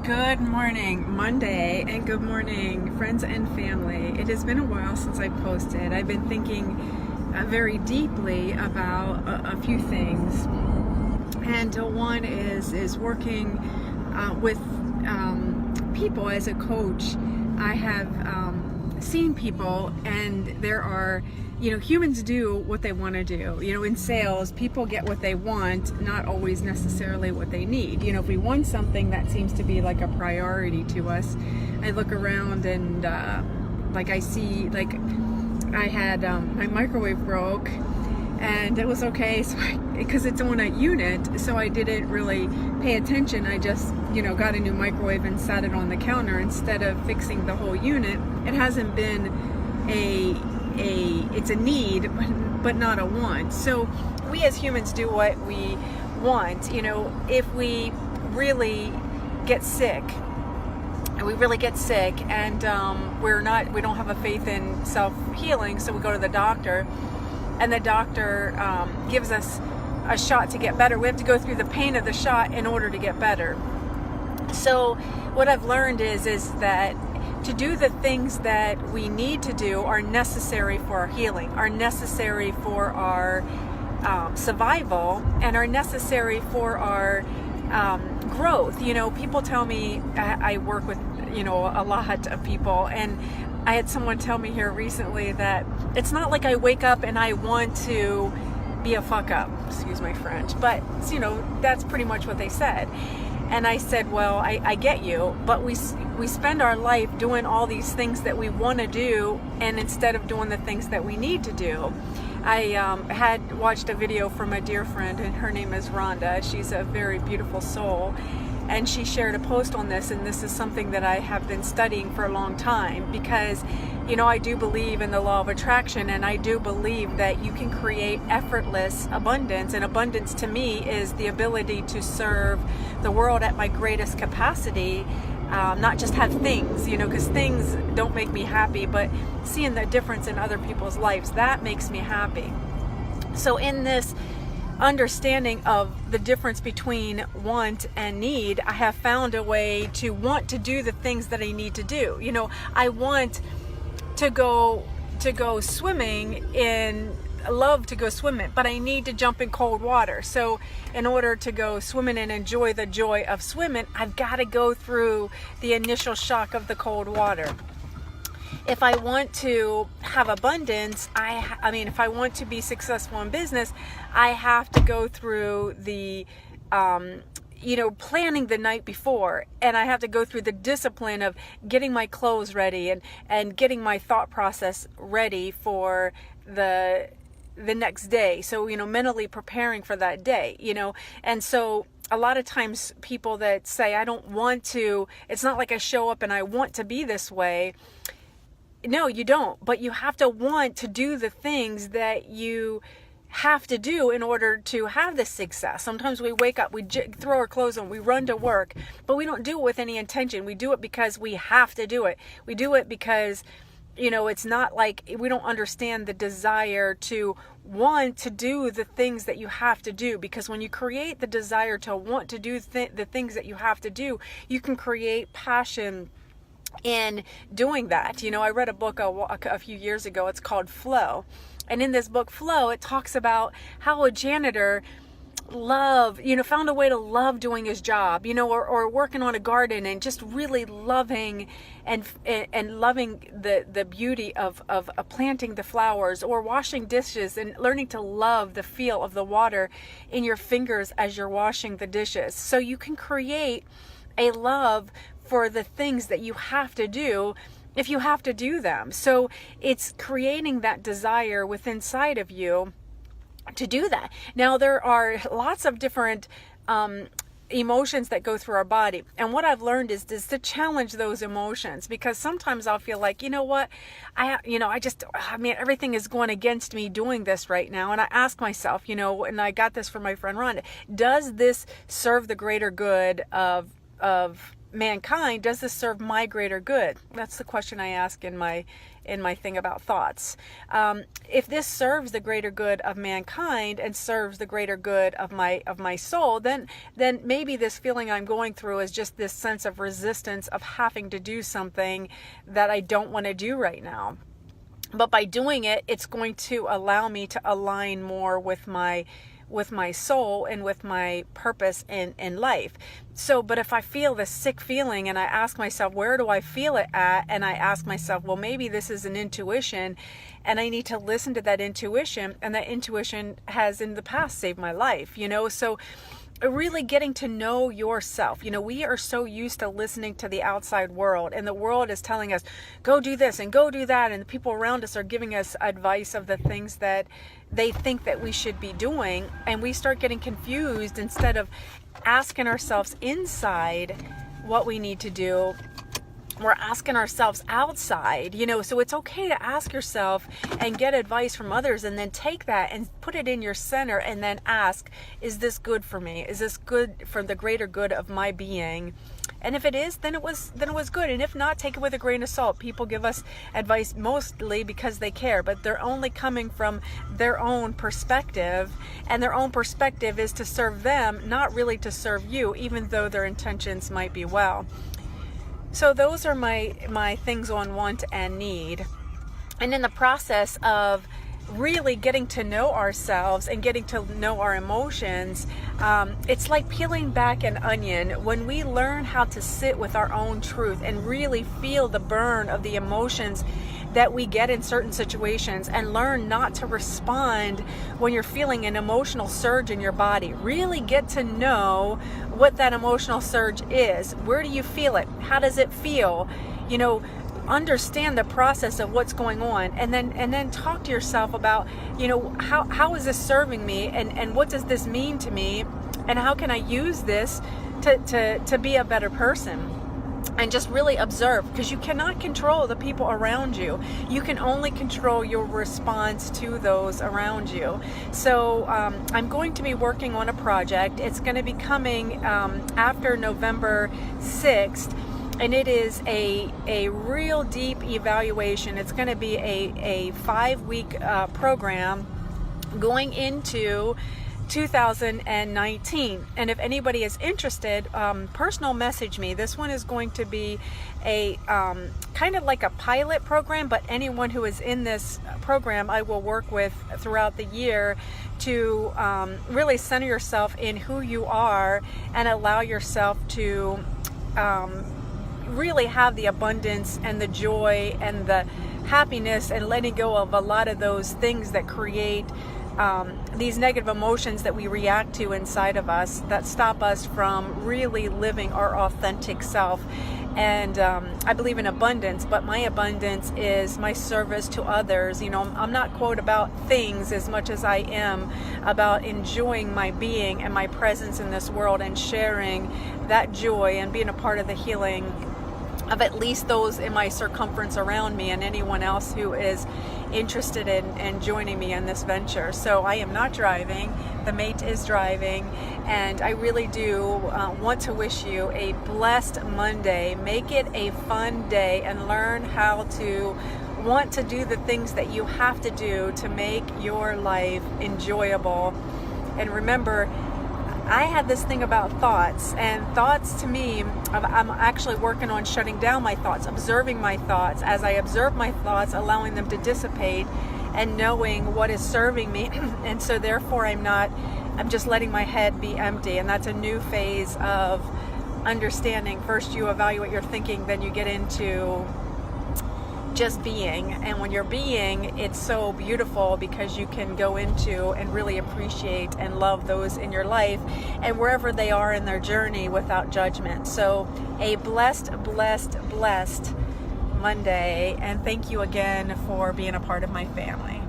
Good morning, Monday, and good morning, friends and family. It has been a while since I posted. I've been thinking very deeply about a few things, and one is working with people as a coach. I have seen people, and there are, humans do what they want to do. In sales, people get what they want, not always necessarily what they need. If we want something, that seems to be like a priority to us. I look around and I see, I had my microwave broke, and it was okay, so because it's on a unit, so I didn't really pay attention. I just got a new microwave and sat it on the counter instead of fixing the whole unit. It hasn't been it's a need, but not a want. So we as humans do what we want. If we really get sick, and we don't have a faith in self-healing, so we go to the doctor, and the doctor gives us a shot to get better. We have to go through the pain of the shot in order to get better. So what I've learned is that to do the things that we need to do are necessary for our healing, are necessary for our survival, and are necessary for our growth. People tell me, I work with a lot of people, and I had someone tell me here recently that it's not like I wake up and I want to be a fuck up, excuse my French, but that's pretty much what they said. And I said, well, I get you, but we spend our life doing all these things that we want to do, and instead of doing the things that we need to do. I had watched a video from a dear friend, and her name is Rhonda. She's a very beautiful soul, and she shared a post on this, and this is something that I have been studying for a long time, because I do believe in the law of attraction, and I do believe that you can create effortless abundance. And abundance to me is the ability to serve the world at my greatest capacity, not just have things, because things don't make me happy, but seeing the difference in other people's lives, that makes me happy. So in this understanding of the difference between want and need, I have found a way to want to do the things that I need to do. I want to go swimming love to go swimming, but I need to jump in cold water. So in order to go swimming and enjoy the joy of swimming, I've got to go through the initial shock of the cold water. If I want to have abundance, if I want to be successful in business, I have to go through the planning the night before, and I have to go through the discipline of getting my clothes ready and getting my thought process ready for the next day. So, mentally preparing for that day, and so a lot of times people that say, I don't want to, it's not like I show up and I want to be this way. No, you don't, but you have to want to do the things that you have to do in order to have this success. Sometimes we wake up, we throw our clothes on, we run to work, but we don't do it with any intention. We do it because we have to do it. We do it because, it's not like we don't understand the desire to want to do the things that you have to do. Because when you create the desire to want to do the things that you have to do, you can create passion in doing that. I read a book a few years ago. It's called Flow. And in this book, Flow, it talks about how a janitor found a way to love doing his job, or working on a garden and just really loving and loving the beauty of planting the flowers, or washing dishes and learning to love the feel of the water in your fingers as you're washing the dishes. So you can create a love for the things that you have to do if you have to do them. So it's creating that desire within inside of you to do that. Now, there are lots of different emotions that go through our body. And what I've learned is to challenge those emotions, because sometimes I'll feel like, everything is going against me doing this right now. And I ask myself, and I got this from my friend Rhonda, does this serve the greater good of mankind, does this serve my greater good? That's the question I ask in my thing about thoughts. If this serves the greater good of mankind and serves the greater good of my soul, then maybe this feeling I'm going through is just this sense of resistance of having to do something that I don't want to do right now. But by doing it, it's going to allow me to align more with my soul and with my purpose in life. So, but if I feel this sick feeling and I ask myself, where do I feel it at? And I ask myself, well, maybe this is an intuition and I need to listen to that intuition. And that intuition has in the past saved my life, so really getting to know yourself. We are so used to listening to the outside world, and the world is telling us, go do this and go do that. And the people around us are giving us advice of the things that they think that we should be doing. And we start getting confused instead of asking ourselves inside what we need to do. We're asking ourselves outside, so it's okay to ask yourself and get advice from others, and then take that and put it in your center and then ask, is this good for me? Is this good for the greater good of my being? And if it is, then it was good. And if not, take it with a grain of salt. People give us advice mostly because they care, but they're only coming from their own perspective, and their own perspective is to serve them, not really to serve you, even though their intentions might be well. So those are my things on want and need. And in the process of really getting to know ourselves and getting to know our emotions, it's like peeling back an onion. When we learn how to sit with our own truth and really feel the burn of the emotions that we get in certain situations, and learn not to respond when you're feeling an emotional surge in your body. Really get to know what that emotional surge is. Where do you feel it? How does it feel? Understand the process of what's going on, and then talk to yourself about, how is this serving me, and what does this mean to me, and how can I use this to be a better person? And just really observe, because you cannot control the people around you. You can only control your response to those around you. So I'm going to be working on a project. It's going to be coming after November 6th. And it is a real deep evaluation. It's going to be a 5-week program going into 2019. And if anybody is interested, personal message me. This one is going to be a kind of like a pilot program, but anyone who is in this program I will work with throughout the year to really center yourself in who you are and allow yourself to really have the abundance and the joy and the happiness, and letting go of a lot of those things that create these negative emotions that we react to inside of us, that stop us from really living our authentic self. And I believe in abundance, but my abundance is my service to others. I'm not quote about things as much as I am about enjoying my being and my presence in this world, and sharing that joy and being a part of the healing of at least those in my circumference around me, and anyone else who is interested in joining me in this venture. So I am not driving, the mate is driving, and I really do want to wish you a blessed Monday. Make it a fun day, and learn how to want to do the things that you have to do to make your life enjoyable. And remember, I had this thing about thoughts, and thoughts to me, I'm actually working on shutting down my thoughts, observing my thoughts. As I observe my thoughts, allowing them to dissipate and knowing what is serving me. And so therefore I'm just letting my head be empty. And that's a new phase of understanding. First you evaluate your thinking, then you get into just being. And when you're being, it's so beautiful, because you can go into and really appreciate and love those in your life and wherever they are in their journey without judgment. So a blessed Monday, and thank you again for being a part of my family.